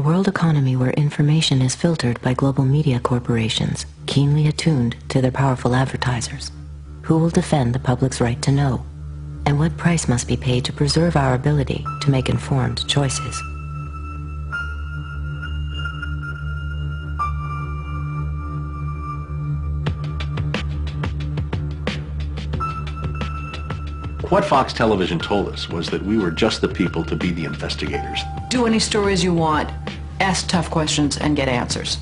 world economy where information is filtered by global media corporations, keenly attuned to their powerful advertisers, who will defend the public's right to know? And what price must be paid to preserve our ability to make informed choices? What Fox Television told us was that we were just the people to be the investigators. Do any stories you want, ask tough questions, and get answers.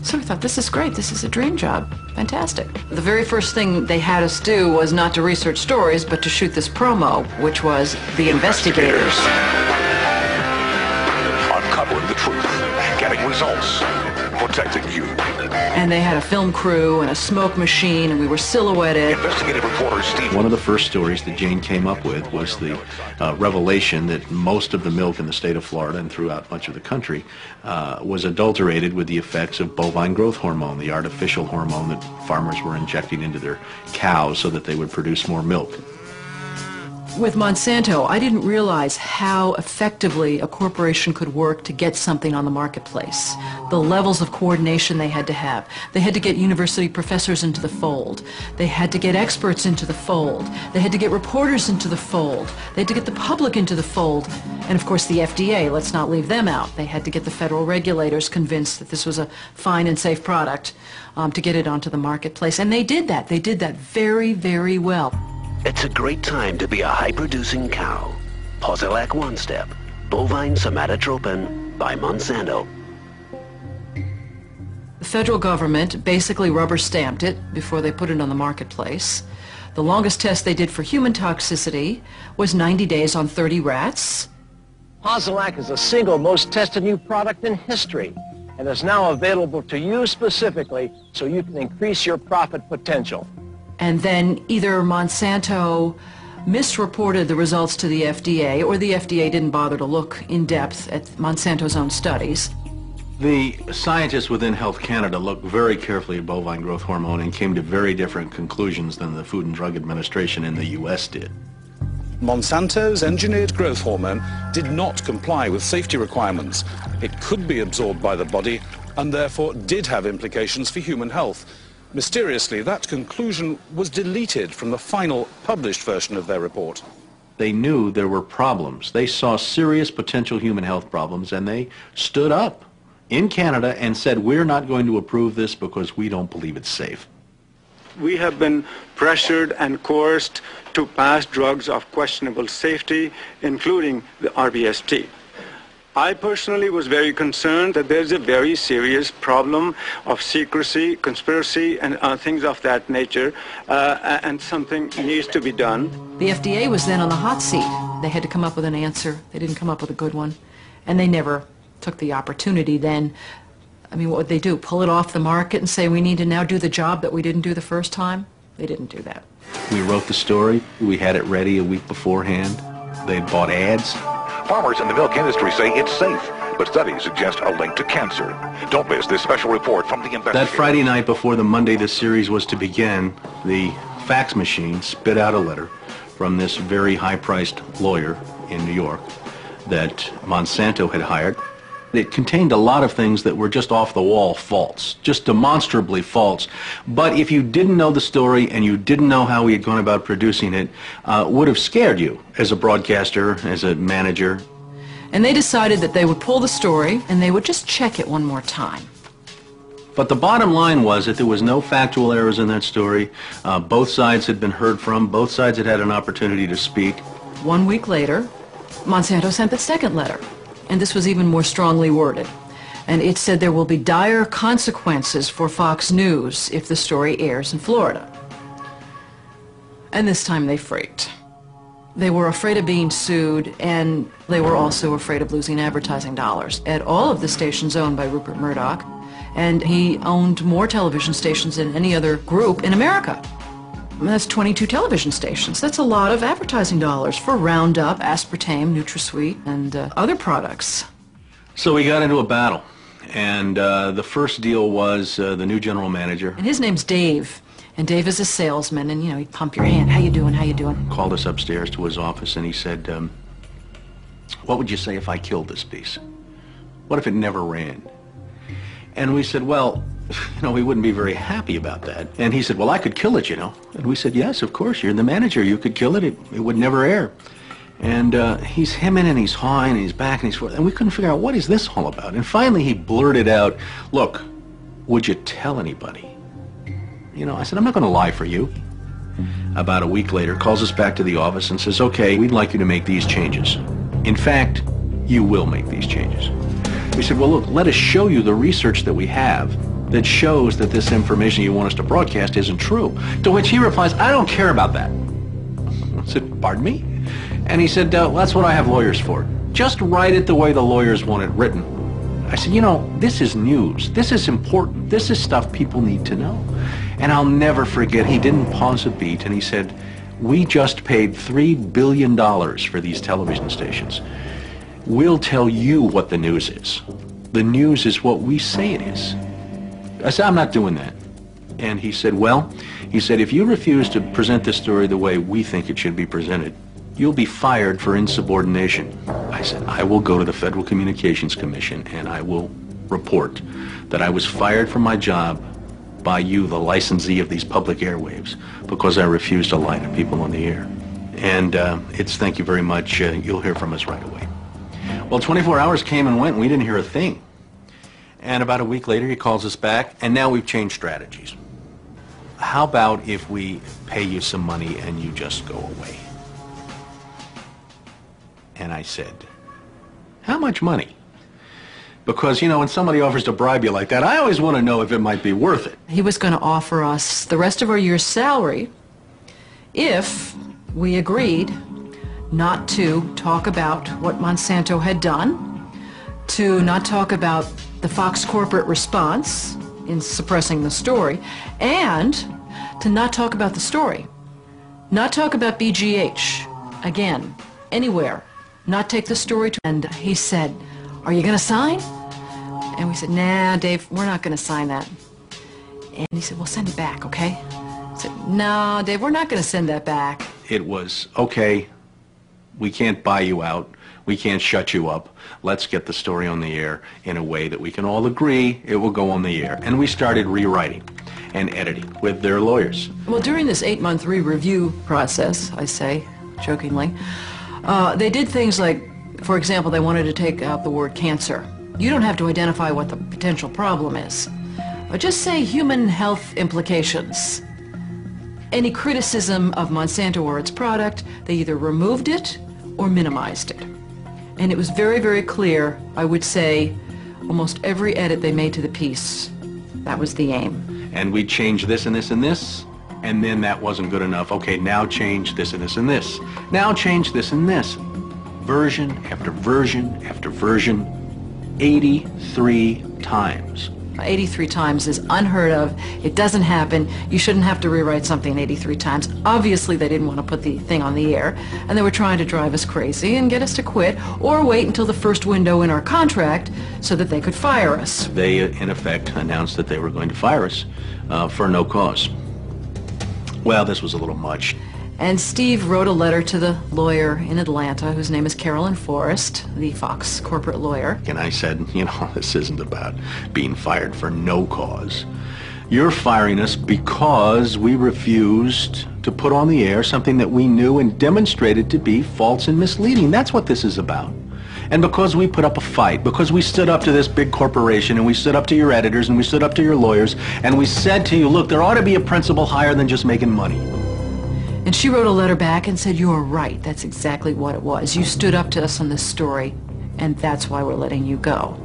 So we thought, this is great, this is a dream job. Fantastic. The very first thing they had us do was not to research stories, but to shoot this promo, which was The Investigators. Uncovering the truth, getting results, protecting you. And they had a film crew and a smoke machine, and we were silhouetted. Investigative reporter Steve. One of the first stories that Jane came up with was the revelation that most of the milk in the state of Florida and throughout much of the country was adulterated with the effects of bovine growth hormone, the artificial hormone that farmers were injecting into their cows so that they would produce more milk. With Monsanto, I didn't realize how effectively a corporation could work to get something on the marketplace. The levels of coordination they had to have. They had to get university professors into the fold. They had to get experts into the fold. They had to get reporters into the fold. They had to get the public into the fold. And of course the FDA, let's not leave them out. They had to get the federal regulators convinced that this was a fine and safe product to get it onto the marketplace. And they did that. They did that very, very well. It's a great time to be a high-producing cow. Posilac One Step, bovine somatotropin by Monsanto. The federal government basically rubber-stamped it before they put it on the marketplace. The longest test they did for human toxicity was 90 days on 30 rats. Posilac is the single most tested new product in history and is now available to you specifically so you can increase your profit potential. And then either Monsanto misreported the results to the FDA, or the FDA didn't bother to look in depth at Monsanto's own studies. The scientists within Health Canada looked very carefully at bovine growth hormone and came to very different conclusions than the Food and Drug Administration in the U.S. did. Monsanto's engineered growth hormone did not comply with safety requirements. It could be absorbed by the body and therefore did have implications for human health. Mysteriously, that conclusion was deleted from the final published version of their report. They knew there were problems. They saw serious potential human health problems, and they stood up in Canada and said, we're not going to approve this because we don't believe it's safe. We have been pressured and coerced to pass drugs of questionable safety, including the RBST. I personally was very concerned that there's a very serious problem of secrecy, conspiracy, and things of that nature, and something needs to be done. The FDA was then on the hot seat. They had to come up with an answer. They didn't come up with a good one. And they never took the opportunity then. I mean, what would they do? Pull it off the market and say, we need to now do the job that we didn't do the first time? They didn't do that. We wrote the story. We had it ready a week beforehand. They'd bought ads. Farmers in the milk industry say it's safe, but studies suggest a link to cancer. Don't miss this special report from the investigators. That Friday night before the Monday this series was to begin, the fax machine spit out a letter from this very high-priced lawyer in New York that Monsanto had hired. It contained a lot of things that were just off-the-wall false, just demonstrably false. But if you didn't know the story and you didn't know how he had gone about producing it, would have scared you as a broadcaster, as a manager. And they decided that they would pull the story and they would just check it one more time. But the bottom line was that there was no factual errors in that story. Both sides had been heard from. Both sides had had an opportunity to speak. 1 week later, Monsanto sent the second letter. And this was even more strongly worded. And it said there will be dire consequences for Fox News if the story airs in Florida. And this time they freaked. They were afraid of being sued, and they were also afraid of losing advertising dollars at all of the stations owned by Rupert Murdoch. And he owned more television stations than any other group in America. And that's 22 television stations. That's a lot of advertising dollars for Roundup, aspartame, NutraSweet, and other products. So we got into a battle, and the first deal was the new general manager. And his name's Dave, and Dave is a salesman, and, you know, he'd pump your hand. How you doing, how you doing? Called us upstairs to his office, and he said, what would you say if I killed this piece? What if it never ran? And we said, well, we wouldn't be very happy about that. And he said, well, I could kill it, And we said, yes, of course, you're the manager. You could kill it. It would never air. And he's hemming and he's hawing and he's back and he's forth. And we couldn't figure out, what is this all about? And finally he blurted out, look, would you tell anybody? I said, I'm not going to lie for you. About a week later, calls us back to the office and says, okay, we'd like you to make these changes. In fact, you will make these changes. We said, well, look, let us show you the research that we have that shows that this information you want us to broadcast isn't true. To which he replies, I don't care about that. I said, pardon me? And he said, well, that's what I have lawyers for. Just write it the way the lawyers want it written. I said, this is news. This is important. This is stuff people need to know. And I'll never forget, he didn't pause a beat, and he said, we just paid $3 billion for these television stations. We'll tell you what the news is. The news is what we say it is. I said, I'm not doing that. And he said, if you refuse to present this story the way we think it should be presented, you'll be fired for insubordination. I said, I will go to the Federal Communications Commission and I will report that I was fired from my job by you, the licensee of these public airwaves, because I refused to lie to people on the air. And it's thank you very much. You'll hear from us right away. Well, 24 hours came and went and we didn't hear a thing. And about a week later, he calls us back, and now we've changed strategies. How about if we pay you some money and you just go away? And I said, how much money? Because, when somebody offers to bribe you like that, I always want to know if it might be worth it. He was going to offer us the rest of our year's salary if we agreed not to talk about what Monsanto had done, to not talk about the Fox corporate response in suppressing the story, and to not talk about the story. Not talk about BGH, again, anywhere. Not take the story to... And he said, are you going to sign? And we said, nah, Dave, we're not going to sign that. And he said, well, send it back, okay? I said, no, Dave, we're not going to send that back. It was, okay, we can't buy you out. We can't shut you up. Let's get the story on the air in a way that we can all agree it will go on the air. And we started rewriting and editing with their lawyers. Well, during this 8-month re-review process, I say, jokingly, they did things like, for example, they wanted to take out the word cancer. You don't have to identify what the potential problem is. Just say human health implications. Any criticism of Monsanto or its product, they either removed it or minimized it. And it was very, very clear, I would say, almost every edit they made to the piece, that was the aim. And we changed this and this and this, and then that wasn't good enough. Okay, now change this and this and this. Now change this and this. Version after version after version, 83 times. 83 times is unheard of. It doesn't happen. You shouldn't have to rewrite something 83 times. Obviously, they didn't want to put the thing on the air, and they were trying to drive us crazy and get us to quit or wait until the first window in our contract so that they could fire us. They, in effect, announced that they were going to fire us for no cause. Well, this was a little much. And Steve wrote a letter to the lawyer in Atlanta, whose name is Carolyn Forrest, the Fox corporate lawyer. And I said, this isn't about being fired for no cause. You're firing us because we refused to put on the air something that we knew and demonstrated to be false and misleading. That's what this is about. And because we put up a fight, because we stood up to this big corporation, and we stood up to your editors, and we stood up to your lawyers, and we said to you, look, there ought to be a principle higher than just making money. And she wrote a letter back and said, you're right, that's exactly what it was. You stood up to us on this story, and that's why we're letting you go.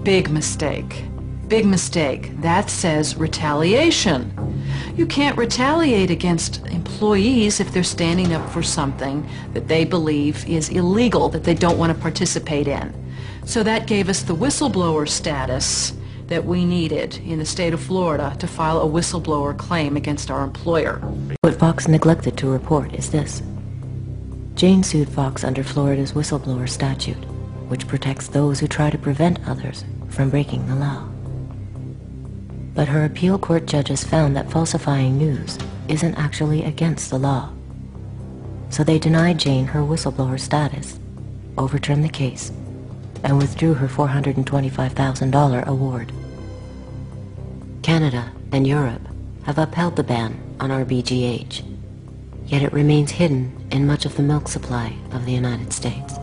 Big mistake. Big mistake. That says retaliation. You can't retaliate against employees if they're standing up for something that they believe is illegal, that they don't want to participate in. So that gave us the whistleblower status that we needed in the state of Florida to file a whistleblower claim against our employer. What Fox neglected to report is this. Jane sued Fox under Florida's whistleblower statute, which protects those who try to prevent others from breaking the law. But her appeal court judges found that falsifying news isn't actually against the law. So they denied Jane her whistleblower status, overturned the case, and withdrew her $425,000 award. Canada and Europe have upheld the ban on RBGH, yet it remains hidden in much of the milk supply of the United States.